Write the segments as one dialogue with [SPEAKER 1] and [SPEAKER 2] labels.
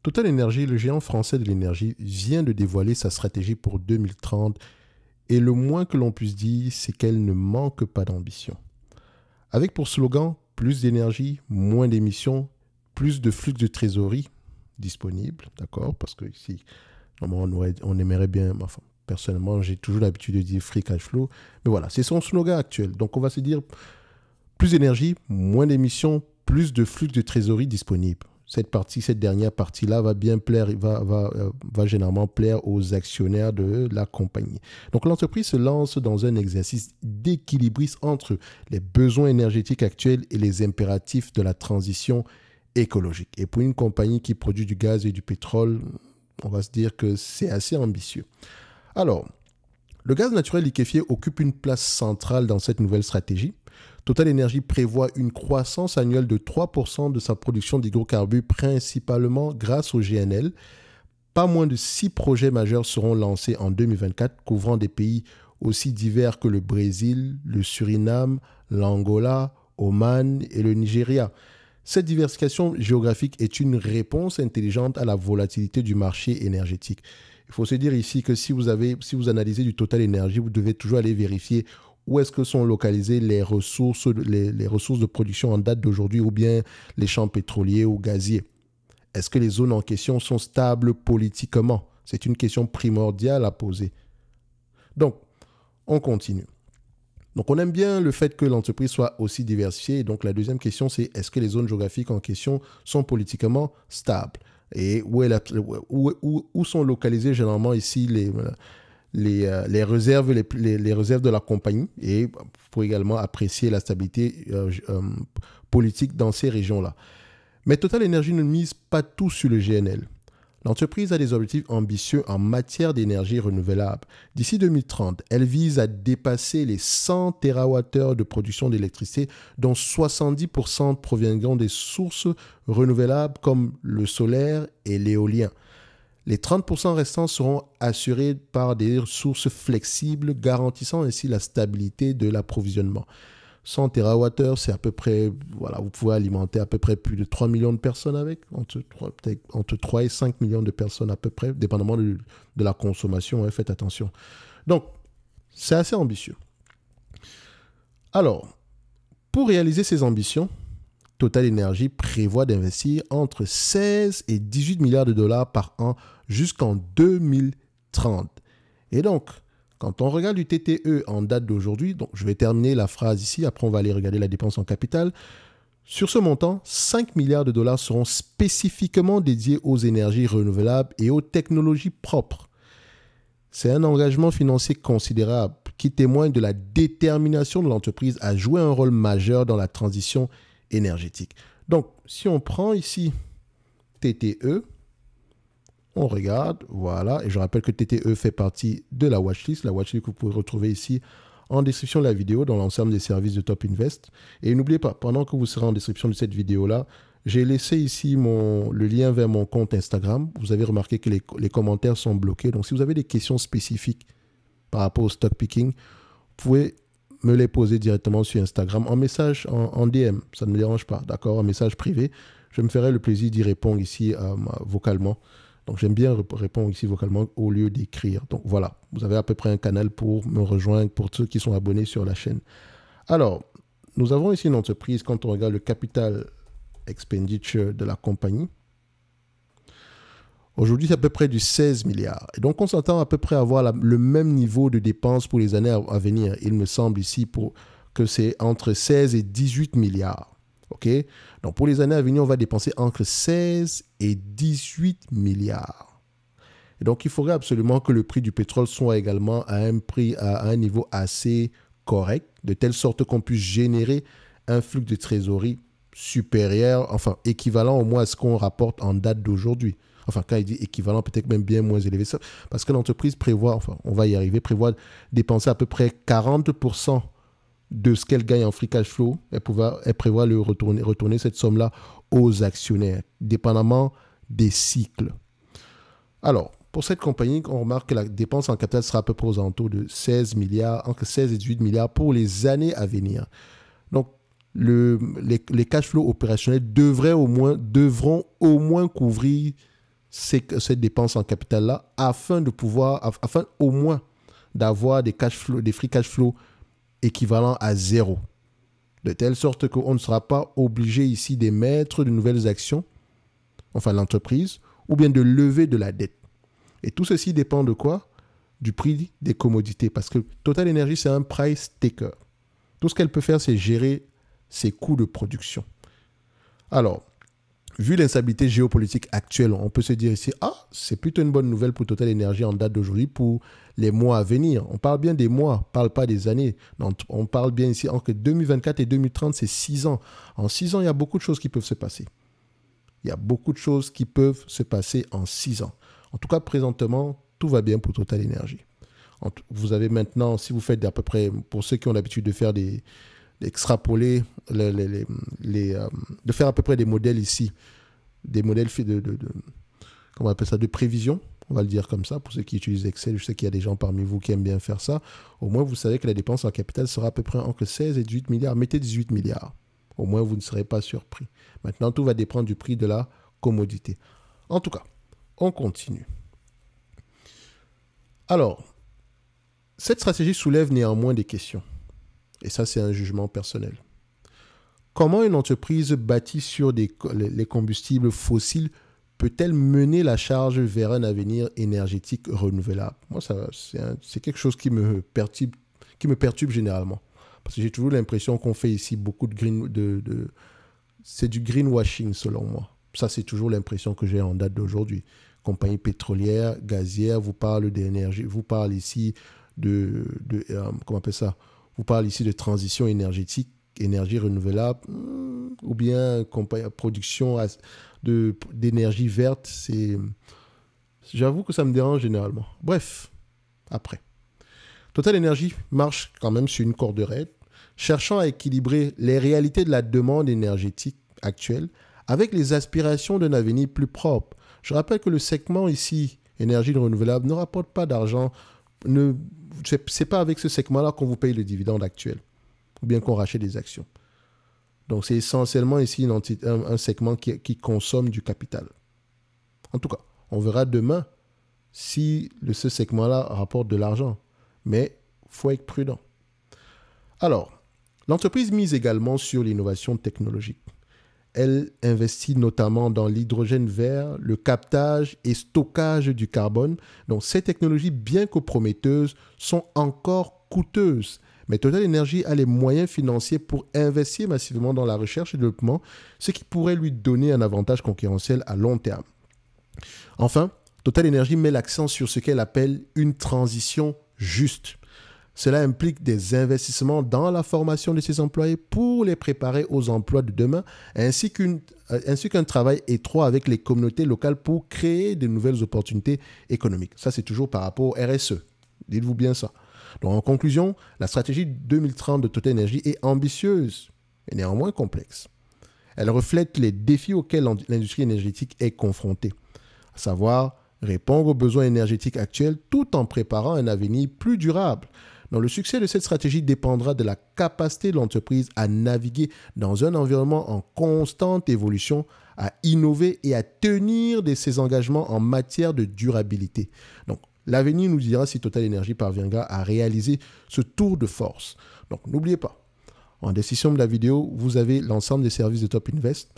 [SPEAKER 1] Total Energy, le géant français de l'énergie, vient de dévoiler sa stratégie pour 2030 et le moins que l'on puisse dire, c'est qu'elle ne manque pas d'ambition. Avec pour slogan plus d'énergie, moins d'émissions, plus de flux de trésorerie disponible, d'accord? Parce que ici, normalement, on aimerait bien, enfin, personnellement, j'ai toujours l'habitude de dire free cash flow, mais voilà, c'est son slogan actuel. Donc, on va se dire plus d'énergie, moins d'émissions, plus de flux de trésorerie disponible. Cette dernière partie-là va bien plaire, va généralement plaire aux actionnaires de la compagnie. Donc l'entreprise se lance dans un exercice d'équilibriste entre les besoins énergétiques actuels et les impératifs de la transition écologique. Et pour une compagnie qui produit du gaz et du pétrole, on va se dire que c'est assez ambitieux. Alors, le gaz naturel liquéfié occupe une place centrale dans cette nouvelle stratégie. Total Energy prévoit une croissance annuelle de 3% de sa production d'hydrocarbures, principalement grâce au GNL. Pas moins de 6 projets majeurs seront lancés en 2024, couvrant des pays aussi divers que le Brésil, le Suriname, l'Angola, Oman et le Nigeria. Cette diversification géographique est une réponse intelligente à la volatilité du marché énergétique. Il faut se dire ici que si vous analysez du Total Energy, vous devez toujours aller vérifier où est-ce que sont localisées les ressources de production en date d'aujourd'hui ou bien les champs pétroliers ou gaziers. Est-ce que les zones en question sont stables politiquement? C'est une question primordiale à poser. Donc, on continue. Donc, on aime bien le fait que l'entreprise soit aussi diversifiée. Donc, la deuxième question, c'est est-ce que les zones géographiques en question sont politiquement stables? Et où sont localisées généralement ici les réserves de la compagnie et pour également apprécier la stabilité politique dans ces régions-là. Mais Total Energy ne mise pas tout sur le GNL. L'entreprise a des objectifs ambitieux en matière d'énergie renouvelable. D'ici 2030, elle vise à dépasser les 100 TWh de production d'électricité, dont 70% proviendront des sources renouvelables comme le solaire et l'éolien. Les 30% restants seront assurés par des ressources flexibles, garantissant ainsi la stabilité de l'approvisionnement. 100 TWh, c'est à peu près, voilà, vous pouvez alimenter à peu près plus de 3 millions de personnes avec, entre 3 et 5 millions de personnes à peu près, dépendamment de la consommation, hein, faites attention. Donc, c'est assez ambitieux. Alors, pour réaliser ces ambitions, Total Energy prévoit d'investir entre 16 et 18 milliards de dollars par an jusqu'en 2030. Et donc, quand on regarde du TTE en date d'aujourd'hui, donc je vais terminer la phrase ici, après on va aller regarder la dépense en capital. Sur ce montant, 5 milliards de dollars seront spécifiquement dédiés aux énergies renouvelables et aux technologies propres. C'est un engagement financier considérable qui témoigne de la détermination de l'entreprise à jouer un rôle majeur dans la transition énergétique. Donc, si on prend ici TTE, on regarde, voilà, et je rappelle que TTE fait partie de la watchlist que vous pouvez retrouver ici en description de la vidéo dans l'ensemble des services de Top Invest. Et n'oubliez pas, pendant que vous serez en description de cette vidéo-là, j'ai laissé ici le lien vers mon compte Instagram. Vous avez remarqué que les commentaires sont bloqués. Donc, si vous avez des questions spécifiques par rapport au stock picking, vous pouvez me les poser directement sur Instagram en message, en DM. Ça ne me dérange pas, d'accord? En message privé. Je me ferai le plaisir d'y répondre ici vocalement. Donc, j'aime bien répondre ici vocalement au lieu d'écrire. Donc, voilà. Vous avez à peu près un canal pour me rejoindre, pour ceux qui sont abonnés sur la chaîne. Alors, nous avons ici une entreprise, quand on regarde le capital expenditure de la compagnie. Aujourd'hui, c'est à peu près du 16 milliards. Et donc, on s'attend à peu près à avoir le même niveau de dépenses pour les années à venir. Il me semble ici que c'est entre 16 et 18 milliards. OK? Donc, pour les années à venir, on va dépenser entre 16 et 18 milliards. Et donc, il faudrait absolument que le prix du pétrole soit également à un niveau assez correct, de telle sorte qu'on puisse générer un flux de trésorerie supérieur, enfin, équivalent au moins à ce qu'on rapporte en date d'aujourd'hui. Enfin, quand il dit équivalent, peut-être même bien moins élevé. Parce que l'entreprise prévoit, enfin, on va y arriver, prévoit dépenser à peu près 40% de ce qu'elle gagne en free cash flow. Elle prévoit retourner cette somme-là aux actionnaires, dépendamment des cycles. Alors, pour cette compagnie, on remarque que la dépense en capital sera à peu près aux alentours de 16 milliards, entre 16 et 18 milliards pour les années à venir. Donc, les cash flows opérationnels devront au moins couvrir cette dépense en capital-là afin au moins d'avoir des free cash flow équivalents à zéro. De telle sorte qu'on ne sera pas obligé ici d'émettre de nouvelles actions, enfin l'entreprise, ou bien de lever de la dette. Et tout ceci dépend de quoi? Du prix des commodités. Parce que Total Energy, c'est un price taker. Tout ce qu'elle peut faire, c'est gérer ses coûts de production. Alors, vu l'instabilité géopolitique actuelle, on peut se dire ici, c'est plutôt une bonne nouvelle pour Total Energy en date d'aujourd'hui pour les mois à venir. On parle bien des mois, on ne parle pas des années. Donc, on parle bien ici entre 2024 et 2030, c'est 6 ans. En 6 ans, il y a beaucoup de choses qui peuvent se passer. Il y a beaucoup de choses qui peuvent se passer en 6 ans. En tout cas, présentement, tout va bien pour Total Energy. Vous avez maintenant, si vous faites à peu près, pour ceux qui ont l'habitude de faire d'extrapoler, de faire à peu près des modèles ici, des modèles comment on appelle ça, de prévision, on va le dire comme ça, pour ceux qui utilisent Excel, je sais qu'il y a des gens parmi vous qui aiment bien faire ça, au moins vous savez que la dépense en capital sera à peu près entre 16 et 18 milliards, mettez 18 milliards, au moins vous ne serez pas surpris. Maintenant, tout va dépendre du prix de la commodité. En tout cas, on continue. Alors, cette stratégie soulève néanmoins des questions. Et ça, c'est un jugement personnel. Comment une entreprise bâtie sur les combustibles fossiles peut-elle mener la charge vers un avenir énergétique renouvelable? Moi, c'est quelque chose qui me perturbe généralement. Parce que j'ai toujours l'impression qu'on fait ici beaucoup c'est du greenwashing selon moi. Ça, c'est toujours l'impression que j'ai en date d'aujourd'hui. Compagnie pétrolière, gazière, vous parle d'énergie, vous parle ici comment on appelle ça? Vous parle ici de transition énergétique, énergie renouvelable, ou bien production d'énergie verte. J'avoue que ça me dérange généralement. Bref, après. Total Energy marche quand même sur une corde raide, cherchant à équilibrer les réalités de la demande énergétique actuelle avec les aspirations d'un avenir plus propre. Je rappelle que le segment ici, énergie renouvelable, ne rapporte pas d'argent. C'est pas avec ce segment-là qu'on vous paye le dividende actuel ou bien qu'on rachète des actions. Donc, c'est essentiellement ici un segment qui consomme du capital. En tout cas, on verra demain si ce segment-là rapporte de l'argent. Mais il faut être prudent. Alors, l'entreprise mise également sur l'innovation technologique. Elle investit notamment dans l'hydrogène vert, le captage et stockage du carbone. Donc, ces technologies, bien que prometteuses, sont encore coûteuses. Mais Total Energy a les moyens financiers pour investir massivement dans la recherche et le développement, ce qui pourrait lui donner un avantage concurrentiel à long terme. Enfin, Total Energy met l'accent sur ce qu'elle appelle une transition juste. Cela implique des investissements dans la formation de ses employés pour les préparer aux emplois de demain, ainsi qu'un travail étroit avec les communautés locales pour créer de nouvelles opportunités économiques. Ça, c'est toujours par rapport au RSE. Dites-vous bien ça. Donc, en conclusion, la stratégie 2030 de Total Energy est ambitieuse et néanmoins complexe. Elle reflète les défis auxquels l'industrie énergétique est confrontée, à savoir répondre aux besoins énergétiques actuels tout en préparant un avenir plus durable. Donc, le succès de cette stratégie dépendra de la capacité de l'entreprise à naviguer dans un environnement en constante évolution, à innover et à tenir de ses engagements en matière de durabilité. Donc, l'avenir nous dira si Total Energy parviendra à réaliser ce tour de force. Donc, n'oubliez pas, en description de la vidéo, vous avez l'ensemble des services de Top Invest.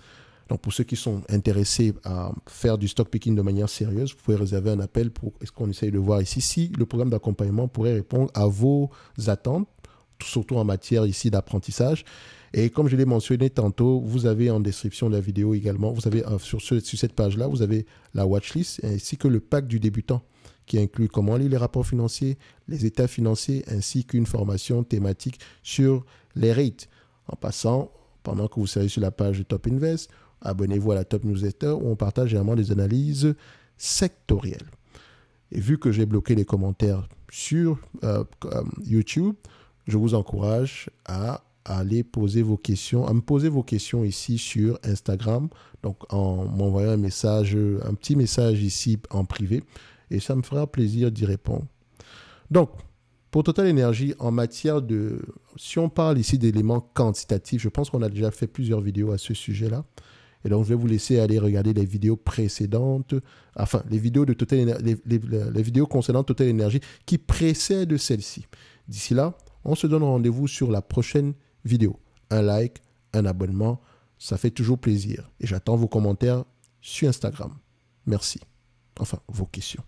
[SPEAKER 1] Donc, pour ceux qui sont intéressés à faire du stock picking de manière sérieuse, vous pouvez réserver un appel pour ce qu'on essaye de voir ici. Si le programme d'accompagnement pourrait répondre à vos attentes, surtout en matière ici d'apprentissage. Et comme je l'ai mentionné tantôt, vous avez en description de la vidéo également, vous avez sur cette page-là, vous avez la watchlist ainsi que le pack du débutant qui inclut comment lire les rapports financiers, les états financiers ainsi qu'une formation thématique sur les rates. En passant, pendant que vous serez sur la page de Top Invest, abonnez-vous à la Top Newsletter où on partage généralement des analyses sectorielles. Et vu que j'ai bloqué les commentaires sur YouTube, je vous encourage à aller poser vos questions, à me poser vos questions ici sur Instagram, donc en m'envoyant un petit message ici en privé, et ça me fera plaisir d'y répondre. Donc, pour Total Energy, en matière si on parle ici d'éléments quantitatifs, je pense qu'on a déjà fait plusieurs vidéos à ce sujet-là. Et donc, je vais vous laisser aller regarder les vidéos précédentes, enfin, les vidéos, les vidéos concernant Total Energy qui précèdent celle-ci. D'ici là, on se donne rendez-vous sur la prochaine vidéo. Un like, un abonnement, ça fait toujours plaisir. Et j'attends vos commentaires sur Instagram. Merci. Enfin, vos questions.